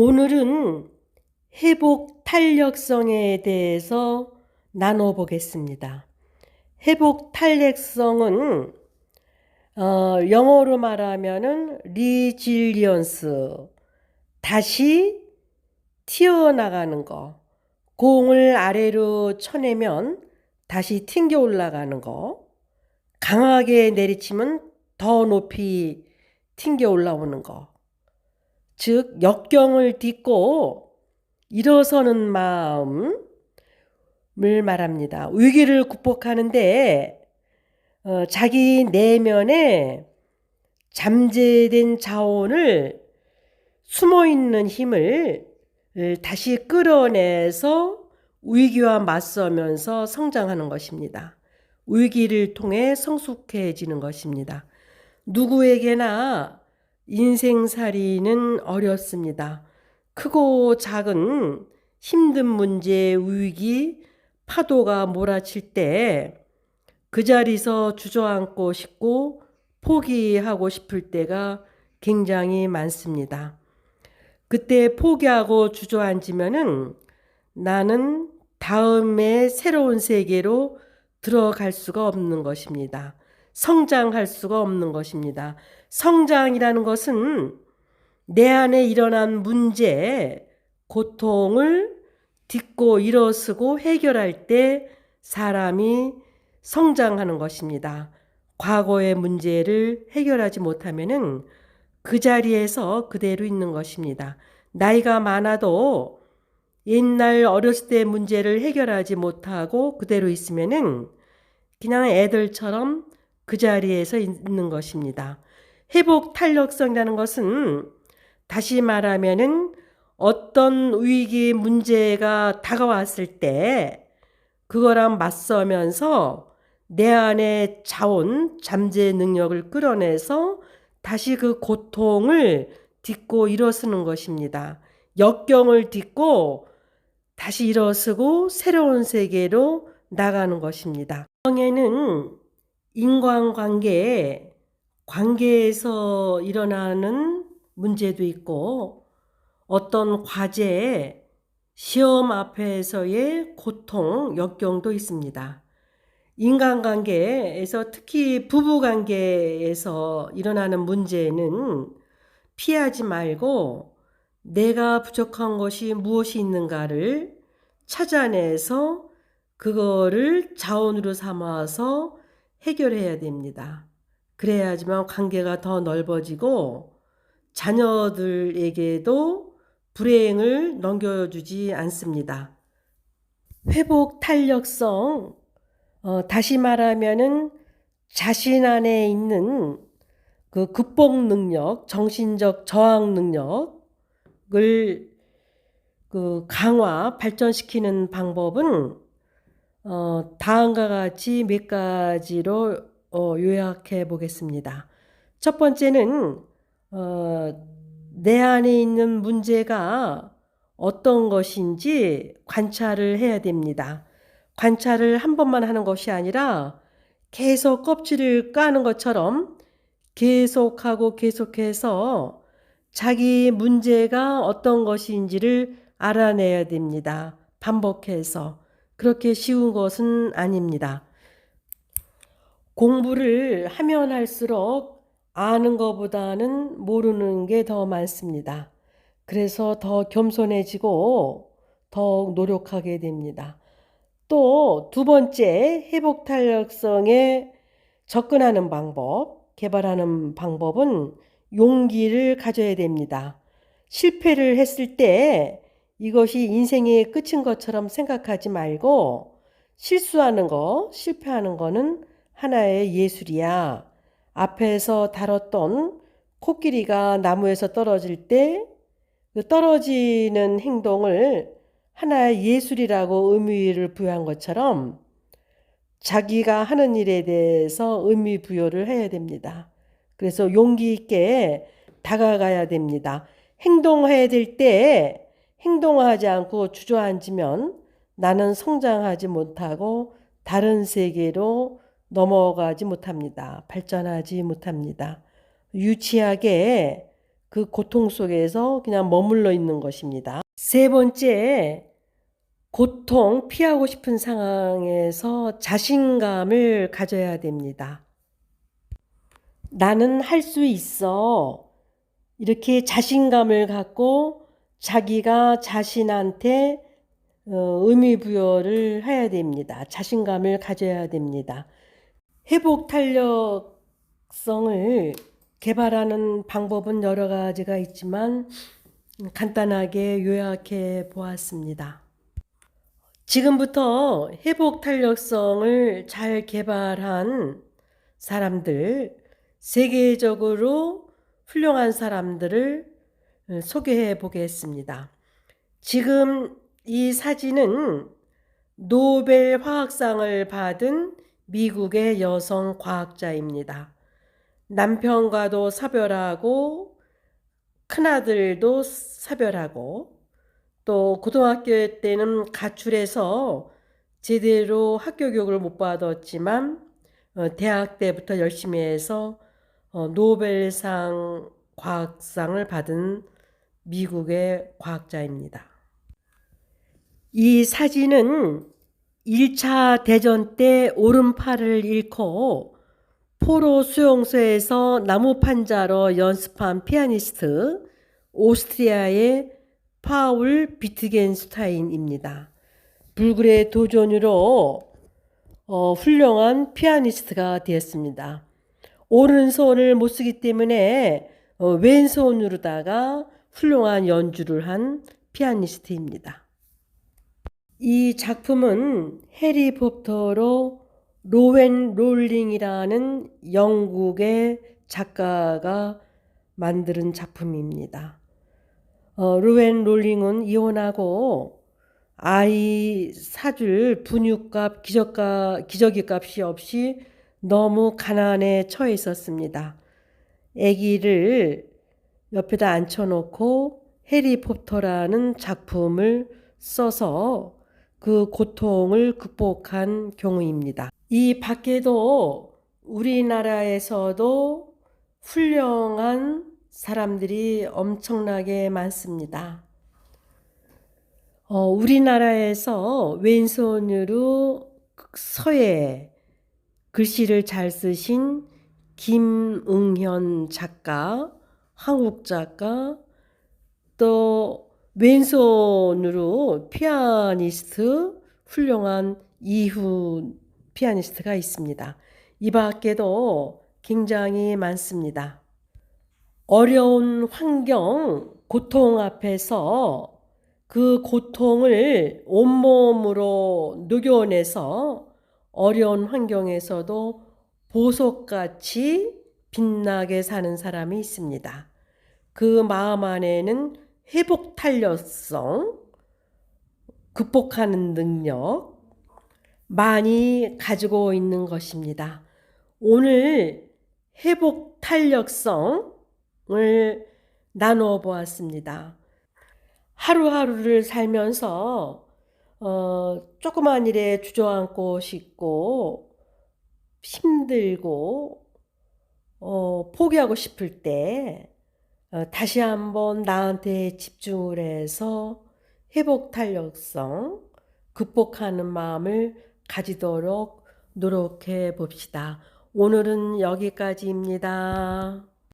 오늘은 회복 탄력성에 대해서 나눠보겠습니다. 회복 탄력성은 영어로 말하면은 resilience, 다시 튀어나가는 거. 공을 아래로 쳐내면 다시 튕겨 올라가는 거. 강하게 내리치면 더 높이 튕겨 올라오는 거. 즉 역경을 딛고 일어서는 마음을 말합니다. 위기를 극복하는데 자기 내면에 잠재된 자원을, 숨어있는 힘을 다시 끌어내서 위기와 맞서면서 성장하는 것입니다. 위기를 통해 성숙해지는 것입니다. 누구에게나 인생살이는 어렵습니다. 크고 작은 힘든 문제, 위기, 파도가 몰아칠 때 그 자리에서 주저앉고 싶고 포기하고 싶을 때가 굉장히 많습니다. 그때 포기하고 주저앉으면은 나는 다음에 새로운 세계로 들어갈 수가 없는 것입니다. 성장할 수가 없는 것입니다. 성장이라는 것은 내 안에 일어난 문제, 고통을 딛고 일어서고 해결할 때 사람이 성장하는 것입니다. 과거의 문제를 해결하지 못하면은 그 자리에서 그대로 있는 것입니다. 나이가 많아도 옛날 어렸을 때 문제를 해결하지 못하고 그대로 있으면은 그냥 애들처럼 그 자리에서 있는 것입니다. 회복 탄력성이라는 것은 다시 말하면은 어떤 위기 문제가 다가왔을 때 그거랑 맞서면서 내 안에 자원, 잠재 능력을 끌어내서 다시 그 고통을 딛고 일어서는 것입니다. 역경을 딛고 다시 일어서고 새로운 세계로 나가는 것입니다. 성에는 인간관계, 관계에서 일어나는 문제도 있고 어떤 과제, 시험 앞에서의 고통, 역경도 있습니다. 인간관계에서 특히 부부관계에서 일어나는 문제는 피하지 말고 내가 부족한 것이 무엇이 있는가를 찾아내서 그거를 자원으로 삼아서 해결해야 됩니다. 그래야지만 관계가 더 넓어지고 자녀들에게도 불행을 넘겨주지 않습니다. 회복 탄력성, 다시 말하면은 자신 안에 있는 그 극복 능력, 정신적 저항 능력을 강화, 발전시키는 방법은 다음과 같이 몇 가지로 요약해 보겠습니다. 첫 번째는 내 안에 있는 문제가 어떤 것인지 관찰을 해야 됩니다. 관찰을 한 번만 하는 것이 아니라 계속 껍질을 까는 것처럼 계속하고 계속해서 자기 문제가 어떤 것인지를 알아내야 됩니다. 반복해서. 그렇게 쉬운 것은 아닙니다. 공부를 하면 할수록 아는 것보다는 모르는 게 더 많습니다. 그래서 더 겸손해지고 더욱 노력하게 됩니다. 또 두 번째, 회복 탄력성에 접근하는 방법, 개발하는 방법은 용기를 가져야 됩니다. 실패를 했을 때 이것이 인생의 끝인 것처럼 생각하지 말고 실수하는 거, 실패하는 거는 하나의 예술이야. 앞에서 다뤘던 코끼리가 나무에서 떨어질 때 그 떨어지는 행동을 하나의 예술이라고 의미를 부여한 것처럼 자기가 하는 일에 대해서 의미 부여를 해야 됩니다. 그래서 용기 있게 다가가야 됩니다. 행동해야 될 때 행동하지 않고 주저앉으면 나는 성장하지 못하고 다른 세계로 넘어가지 못합니다. 발전하지 못합니다. 유치하게 그 고통 속에서 그냥 머물러 있는 것입니다. 세 번째, 고통, 피하고 싶은 상황에서 자신감을 가져야 됩니다. 나는 할 수 있어. 이렇게 자신감을 갖고 자기가 자신한테 의미 부여를 해야 됩니다. 자신감을 가져야 됩니다. 회복 탄력성을 개발하는 방법은 여러 가지가 있지만 간단하게 요약해 보았습니다. 지금부터 회복 탄력성을 잘 개발한 사람들, 세계적으로 훌륭한 사람들을 소개해 보겠습니다. 지금 이 사진은 노벨 화학상을 받은 미국의 여성 과학자입니다. 남편과도 사별하고 큰아들도 사별하고 또 고등학교 때는 가출해서 제대로 학교 교육을 못 받았지만 대학 때부터 열심히 해서 노벨상 과학상을 받은 미국의 과학자입니다. 이 사진은 1차 대전 때 오른팔을 잃고 포로 수용소에서 나무 판자로 연습한 피아니스트 오스트리아의 파울 비트겐슈타인입니다. 불굴의 도전으로 훌륭한 피아니스트가 되었습니다. 오른손을 못 쓰기 때문에 왼손으로다가 훌륭한 연주를 한 피아니스트입니다. 이 작품은 해리포터로 로웬 롤링이라는 영국의 작가가 만든 작품입니다. 로웬 롤링은 이혼하고 아이 사줄 분유값, 기저귀 값이 없이 너무 가난에 처해 있었습니다. 아기를 옆에다 앉혀놓고 해리포터라는 작품을 써서 그 고통을 극복한 경우입니다. 이 밖에도 우리나라에서도 훌륭한 사람들이 엄청나게 많습니다. 우리나라에서 왼손으로 서예 글씨를 잘 쓰신 김응현 작가, 한국 작가, 또 왼손으로 피아니스트 훌륭한 이후 피아니스트가 있습니다. 이 밖에도 굉장히 많습니다. 어려운 환경, 고통 앞에서 그 고통을 온몸으로 녹여내서 어려운 환경에서도 보석같이 빛나게 사는 사람이 있습니다. 그 마음 안에는 회복 탄력성, 극복하는 능력 많이 가지고 있는 것입니다. 오늘 회복 탄력성을 나누어 보았습니다. 하루하루를 살면서 조그만 일에 주저앉고 싶고 힘들고 포기하고 싶을 때 다시 한번 나한테 집중을 해서 회복 탄력성, 극복하는 마음을 가지도록 노력해 봅시다. 오늘은 여기까지입니다.